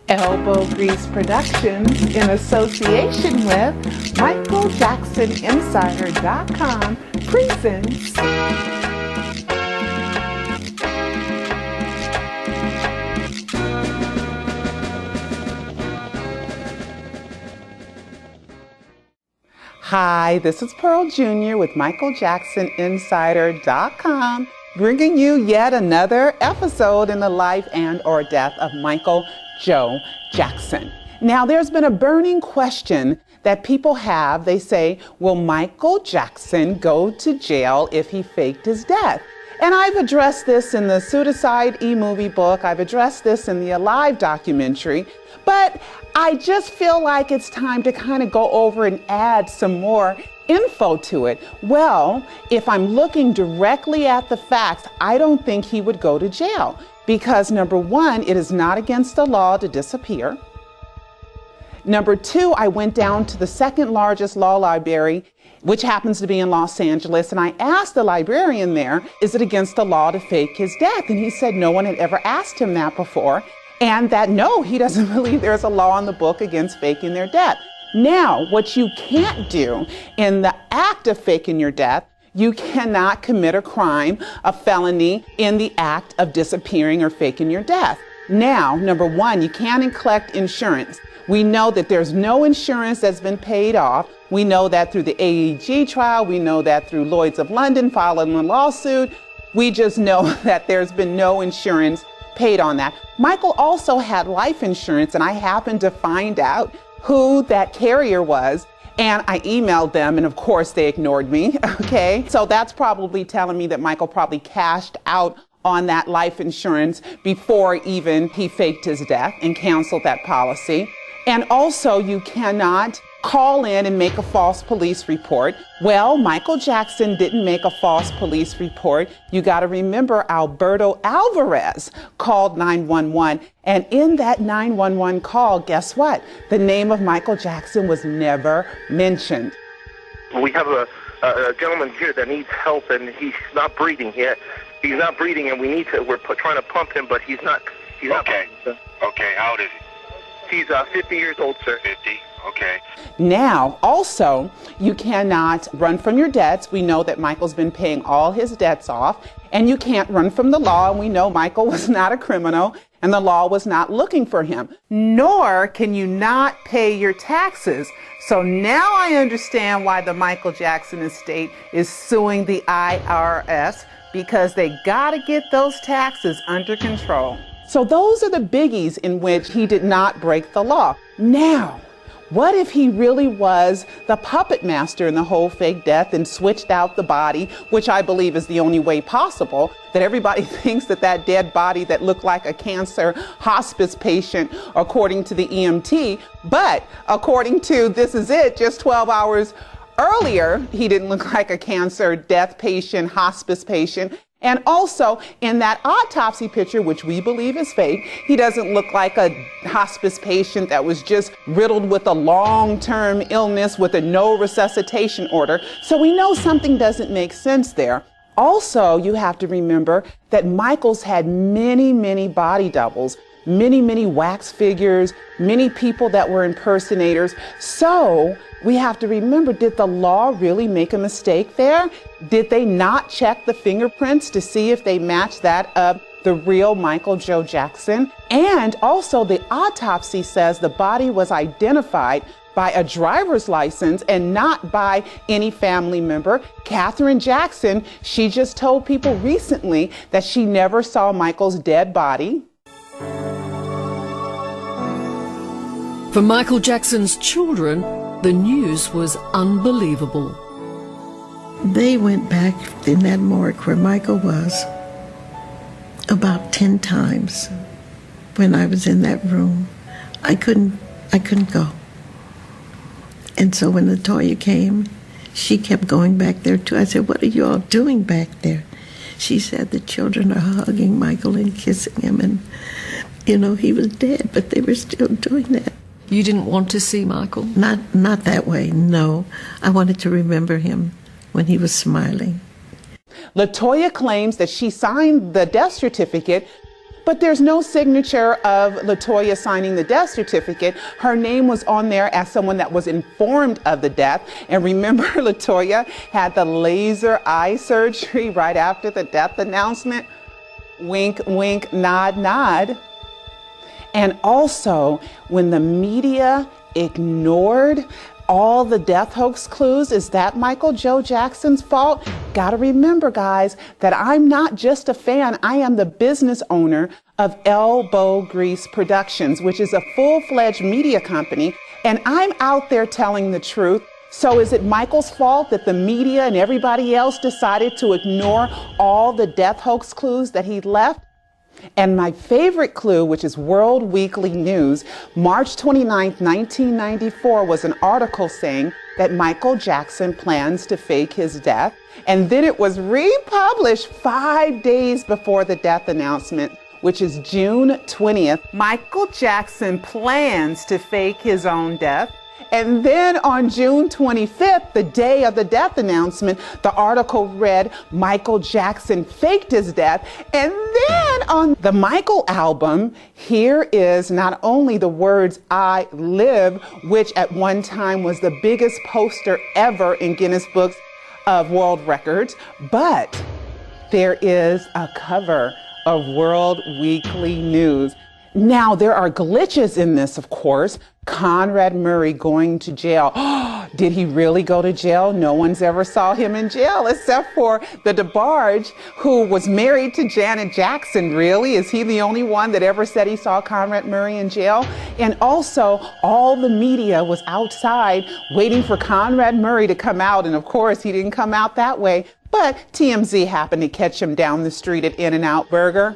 Elbow Grease Productions, in association with MichaelJacksonInsider.com, presents Hi, this is Pearl Jr. with MichaelJacksonInsider.com, bringing you yet another episode in the life and or death of Michael Joe Jackson. Now, there's been a burning question that people have. They say, will Michael Jackson go to jail if he faked his death? And I've addressed this in the Suicide e-movie book. I've addressed this in the Alive documentary. But I just feel like it's time to kind of go over and add some more info to it. Well, if I'm looking directly at the facts, I don't think he would go to jail. Because number one, it is not against the law to disappear. Number two, I went down to the second largest law library, which happens to be in Los Angeles, and I asked the librarian there, is it against the law to fake his death? And he said no one had ever asked him that before, and that no, he doesn't believe there's a law in the book against faking their death. Now, what you can't do in the act of faking your death, you cannot commit a crime, a felony, in the act of disappearing or faking your death. Now, number one, you can't collect insurance. We know that there's no insurance that's been paid off. We know that through the AEG trial. We know that through Lloyd's of London filing a lawsuit. We just know that there's been no insurance paid on that. Michael also had life insurance, and I happened to find out who that carrier was. And I emailed them, and of course they ignored me, okay? So that's probably telling me that Michael probably cashed out on that life insurance before even he faked his death and canceled that policy. And also, you cannot call in and make a false police report. Well, Michael Jackson didn't make a false police report. You got to remember Alberto Alvarez called 911. And in that 911 call, guess what? The name of Michael Jackson was never mentioned. We have a gentleman here that needs help, and he's not breathing yet. He's not breathing, and we're trying to pump him, but he's not. Okay. Okay, how old is he? He's 50 years old, sir. 50, okay. Now, also, you cannot run from your debts. We know that Michael's been paying all his debts off, and you can't run from the law. And we know Michael was not a criminal, and the law was not looking for him. Nor can you not pay your taxes. So now I understand why the Michael Jackson estate is suing the IRS, because they got to get those taxes under control. So those are the biggies in which he did not break the law. Now, what if he really was the puppet master in the whole fake death and switched out the body, which I believe is the only way possible, that everybody thinks that that dead body that looked like a cancer hospice patient, according to the EMT, but according to This Is It, just 12 hours earlier, he didn't look like a cancer death patient, hospice patient. And also, in that autopsy picture, which we believe is fake, he doesn't look like a hospice patient that was just riddled with a long-term illness with a no resuscitation order. So we know something doesn't make sense there. Also, you have to remember that Michael's had many, many body doubles, many, many wax figures, many people that were impersonators. So we have to remember, did the law really make a mistake there? Did they not check the fingerprints to see if they match that of the real Michael Joe Jackson? And also, the autopsy says the body was identified by a driver's license and not by any family member. Katherine Jackson, she just told people recently that she never saw Michael's dead body. For Michael Jackson's children, the news was unbelievable. They went back in that morgue where Michael was about 10 times when I was in that room. I couldn't go. And so when Latoya came, she kept going back there too. I said, what are you all doing back there? She said the children are hugging Michael and kissing him, and, you know, he was dead, but they were still doing that. You didn't want to see Michael? Not that way, no. I wanted to remember him when he was smiling. Latoya claims that she signed the death certificate but there's no signature of LaToya signing the death certificate. Her name was on there as someone that was informed of the death. And remember, LaToya had the laser eye surgery right after the death announcement. Wink, wink, nod, nod. And also, when the media ignored all the death hoax clues, is that Michael Joe Jackson's fault? Gotta remember, guys, that I'm not just a fan. I am the business owner of Elbow Grease Productions, which is a full-fledged media company, and I'm out there telling the truth. So is it Michael's fault that the media and everybody else decided to ignore all the death hoax clues that he left? And my favorite clue, which is World Weekly News, March 29th, 1994, was an article saying that Michael Jackson plans to fake his death. And then it was republished 5 days before the death announcement, which is June 20th. Michael Jackson plans to fake his own death. And then on June 25th, the day of the death announcement, the article read, Michael Jackson faked his death. And then on the Michael album, here is not only the words, I live, which at one time was the biggest poster ever in Guinness Books of World Records, but there is a cover of World Weekly News. Now, there are glitches in this, of course. Conrad Murray going to jail. Did he really go to jail? No one's ever saw him in jail except for the DeBarge, who was married to Janet Jackson. Really? Is he the only one that ever said he saw Conrad Murray in jail? And also, all the media was outside waiting for Conrad Murray to come out. And of course, he didn't come out that way. But TMZ happened to catch him down the street at In-N-Out Burger.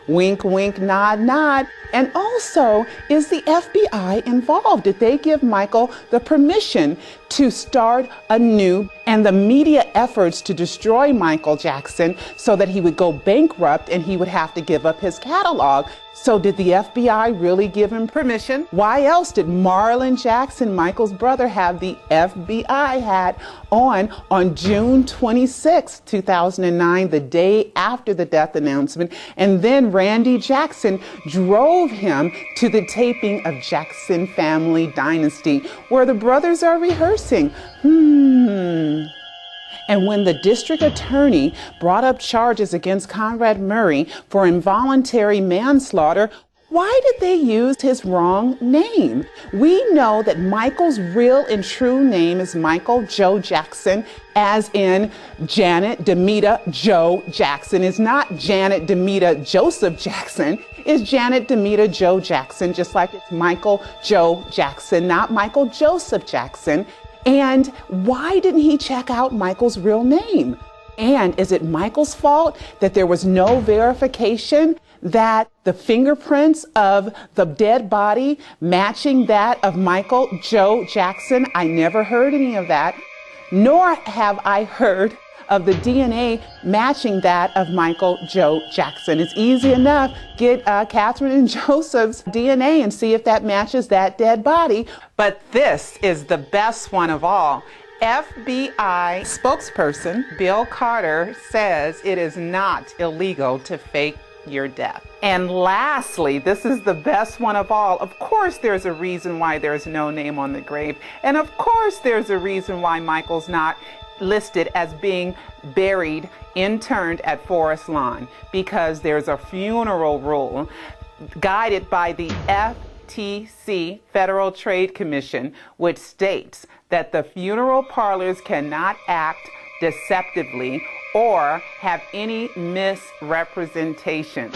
Wink, wink, nod, nod. And also, is the FBI involved? Did they give Michael the permission to start anew and the media efforts to destroy Michael Jackson so that he would go bankrupt and he would have to give up his catalog? So did the FBI really give him permission? Why else did Marlon Jackson, Michael's brother, have the FBI hat on June 26, 2009, the day after the death announcement? And then Randy Jackson drove him to the taping of Jackson Family Dynasty, where the brothers are rehearsing. And when the district attorney brought up charges against Conrad Murray for involuntary manslaughter, why did they use his wrong name? We know that Michael's real and true name is Michael Joe Jackson, as in Janet Demita Joe Jackson. It's not Janet Demita Joseph Jackson. It's Janet Demita Joe Jackson, just like it's Michael Joe Jackson, not Michael Joseph Jackson. And why didn't he check out Michael's real name? And is it Michael's fault that there was no verification that the fingerprints of the dead body matching that of Michael Joe Jackson? I never heard any of that, nor have I heard of the DNA matching that of Michael Joe Jackson. It's easy enough. Get Catherine and Joseph's DNA and see if that matches that dead body. But this is the best one of all. FBI spokesperson Bill Carter says it is not illegal to fake your death. And lastly, this is the best one of all. Of course, there's a reason why there's no name on the grave. And of course, there's a reason why Michael's not listed as being buried, interned at Forest Lawn, because there's a funeral rule guided by the FTC, Federal Trade Commission, which states that the funeral parlors cannot act deceptively or have any misrepresentation.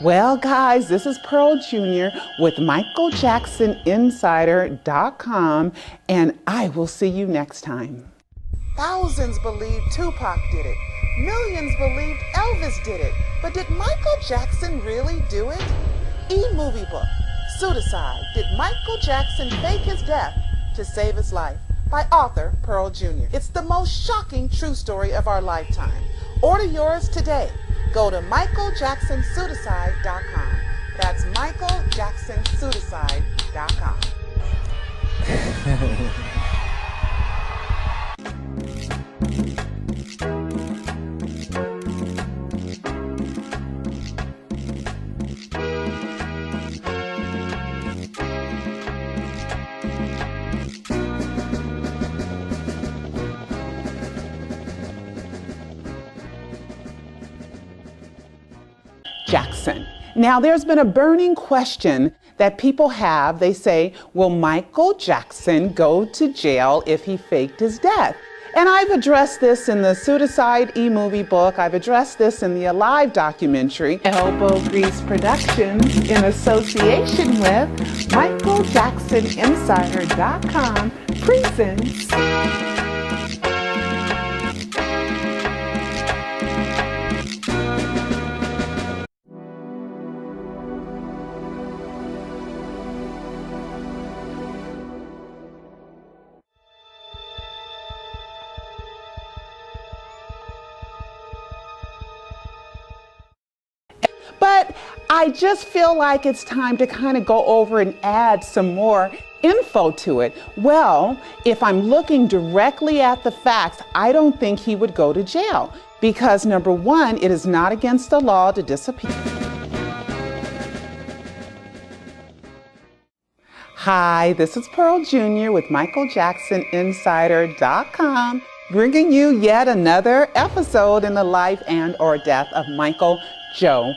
Well, guys, this is Pearl Jr. with MichaelJacksonInsider.com, and I will see you next time. Thousands believe Tupac did it. Millions believed Elvis did it. But did Michael Jackson really do it? E-movie book, Pseudocide, Did Michael Jackson Fake His Death to Save His Life? By author Pearl Jr. It's the most shocking true story of our lifetime. Order yours today. Go to MichaelJacksonPseudocide.com. That's MichaelJacksonPseudocide.com. Now, there's been a burning question that people have. They say, will Michael Jackson go to jail if he faked his death? And I've addressed this in the Pseudocide e-movie book. I've addressed this in the Alive documentary. Elbow Grease Productions, in association with MichaelJacksonInsider.com, presents But I just feel like it's time to kind of go over and add some more info to it. Well, if I'm looking directly at the facts, I don't think he would go to jail because, number one, it is not against the law to disappear. Hi, this is Pearl Jr. with MichaelJacksonInsider.com, bringing you yet another episode in the life and or death of Michael Joe